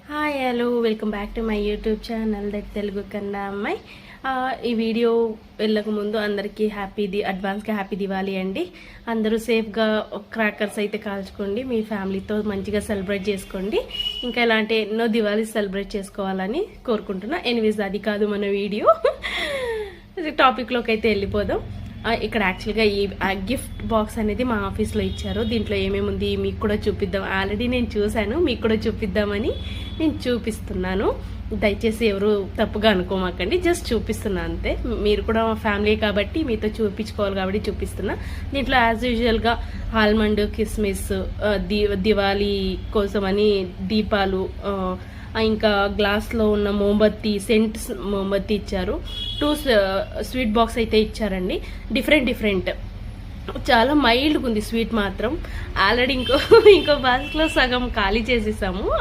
Hi hello welcome back to my YouTube channel that Telugu కన్నా అమ్మాయి. ఈ వీడియో వెళ్ళక ముందు అందరికీ అడ్వాన్స్గా హ్యాపీ దివాళీ అండి. అందరూ సేఫ్గా క్రాకర్స్ అయితే కాల్చుకోండి, మీ ఫ్యామిలీతో మంచిగా సెలబ్రేట్ చేసుకోండి. ఇంకా ఇలాంటి ఎన్నో దివాళీ సెలబ్రేట్ చేసుకోవాలని కోరుకుంటున్నా. ఎనీవేస్ అది కాదు మన వీడియో. టాపిక్లోకి అయితే వెళ్ళిపోదాం. ఇక్కడ యాక్చువల్గా ఈ గిఫ్ట్ బాక్స్ అనేది మా ఆఫీస్లో ఇచ్చారు. దీంట్లో ఏమేమి ఉంది మీకు కూడా చూపిద్దాం. ఆల్రెడీ నేను చూశాను, మీకు కూడా చూపిద్దామని నేను చూపిస్తున్నాను. దయచేసి ఎవరు తప్పుగా అనుకోమాకండి, జస్ట్ చూపిస్తున్నా అంతే. మీరు కూడా మా ఫ్యామిలీ కాబట్టి మీతో చూపించుకోవాలి కాబట్టి చూపిస్తున్నా. దీంట్లో యాజ్ యూజువల్గా ఆల్మండ్, కిస్మిస్, దివాళీ కోసమని దీపాలు, ఇంకా గ్లాస్లో ఉన్న మోంబత్తి, సెంట్ మోంబత్తి ఇచ్చారు. 2 స్వీట్ బాక్స్ అయితే ఇచ్చారండి. డిఫరెంట్ చాలా మైల్డ్గా ఉంది స్వీట్ మాత్రం. ఆల్రెడీ ఇంకో బాక్స్లో సగం ఖాళీ చేసేసాము.